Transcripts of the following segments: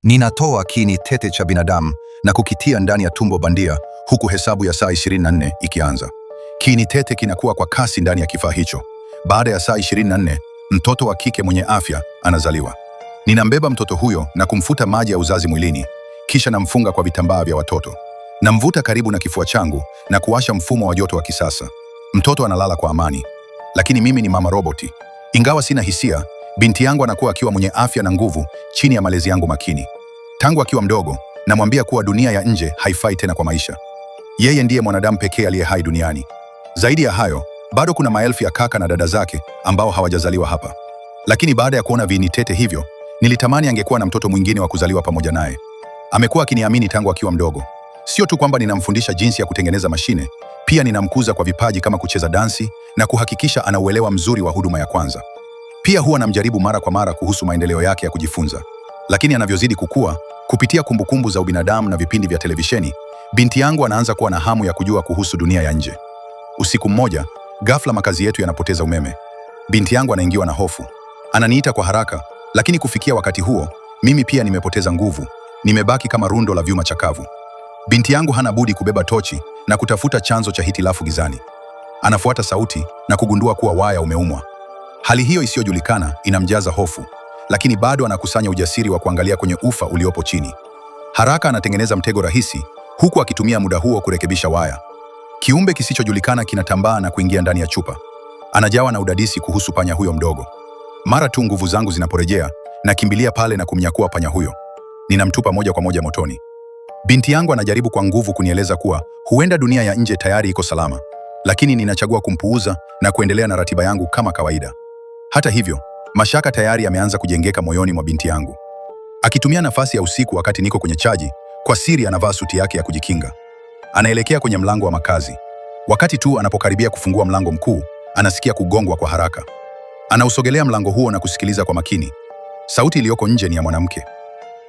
Ninatoa kiini tete cha binadamu na kukitia ndani ya tumbo bandia, huku hesabu ya saa 24 ikianza. Kiini tete kinakuwa kwa kasi ndani ya kifaa hicho. Baada ya saa 24, mtoto wa kike mwenye afya anazaliwa. Ninambeba mtoto huyo na kumfuta maji ya uzazi mwilini, kisha namfunga kwa vitambaa vya watoto. Namvuta karibu na kifua changu na kuwasha mfumo wa joto wa kisasa. Mtoto analala kwa amani. Lakini mimi ni mama roboti. Ingawa sina hisia, binti yangu anakuwa akiwa mwenye afya na nguvu chini ya malezi yangu makini. Tangu akiwa mdogo, namwambia kuwa dunia ya nje haifai tena kwa maisha. Yeye ndiye mwanadamu pekee aliye hai duniani. Zaidi ya hayo, bado kuna maelfu ya kaka na dada zake ambao hawajazaliwa hapa. Lakini baada ya kuona viini tete hivyo, nilitamani angekuwa na mtoto mwingine wa kuzaliwa pamoja naye. Amekuwa akiniamini tangu akiwa mdogo. Sio tu kwamba ninamfundisha jinsi ya kutengeneza mashine, pia ninamkuza kwa vipaji kama kucheza dansi na kuhakikisha ana uelewa mzuri wa huduma ya kwanza. Pia huwa namjaribu mara kwa mara kuhusu maendeleo yake ya kujifunza. Lakini anavyozidi kukua, kupitia kumbukumbu za ubinadamu na vipindi vya televisheni, binti yangu anaanza kuwa na hamu ya kujua kuhusu dunia ya nje. Usiku mmoja, ghafla makazi yetu yanapoteza umeme. Binti yangu anaingiwa na hofu. Ananiita kwa haraka, lakini kufikia wakati huo, mimi pia nimepoteza nguvu. Nimebaki kama rundo la vyuma chakavu. Binti yangu hana budi kubeba tochi na kutafuta chanzo cha hitilafu gizani. Anafuata sauti na kugundua kuwa waya umeumwa. Hali hiyo isiyojulikana inamjaza hofu, lakini bado anakusanya ujasiri wa kuangalia kwenye ufa uliopo chini. Haraka anatengeneza mtego rahisi, huku akitumia muda huo kurekebisha waya. Kiumbe kisichojulikana kinatambaa na kuingia ndani ya chupa. Anajawa na udadisi kuhusu panya huyo mdogo. Mara tu nguvu zangu zinaporejea, nakimbilia pale na kumnyakua panya huyo. Ninamtupa moja kwa moja motoni. Binti yangu anajaribu kwa nguvu kunieleza kuwa huenda dunia ya nje tayari iko salama, lakini ninachagua kumpuuza na kuendelea na ratiba yangu kama kawaida. Hata hivyo, mashaka tayari yameanza kujengeka moyoni mwa binti yangu. Akitumia nafasi ya usiku wakati niko kwenye chaji, kwa siri anavaa suti yake ya kujikinga. Anaelekea kwenye mlango wa makazi. Wakati tu anapokaribia kufungua mlango mkuu, anasikia kugongwa kwa haraka. Anausogelea mlango huo na kusikiliza kwa makini. Sauti iliyoko nje ni ya mwanamke.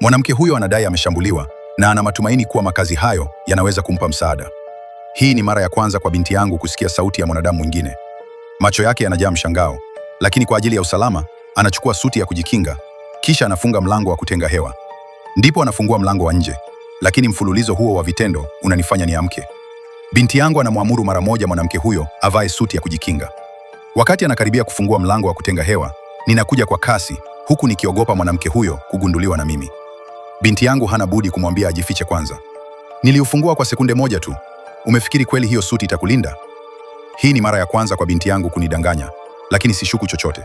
Mwanamke huyo anadai ameshambuliwa na ana matumaini kuwa makazi hayo yanaweza kumpa msaada. Hii ni mara ya kwanza kwa binti yangu kusikia sauti ya mwanadamu mwingine. Macho yake yanajaa mshangao, lakini kwa ajili ya usalama, anachukua suti ya kujikinga, kisha anafunga mlango wa kutenga hewa. Ndipo anafungua mlango wa nje, lakini mfululizo huo wa vitendo unanifanya niamke. Binti yangu anamwamuru mara moja mwanamke huyo avae suti ya kujikinga. Wakati anakaribia kufungua mlango wa kutenga hewa, ninakuja kwa kasi, huku nikiogopa mwanamke huyo kugunduliwa na mimi. Binti yangu hana budi kumwambia ajifiche kwanza. Niliufungua kwa sekunde moja tu. Umefikiri kweli hiyo suti itakulinda? Hii ni mara ya kwanza kwa binti yangu kunidanganya, lakini sishuku chochote.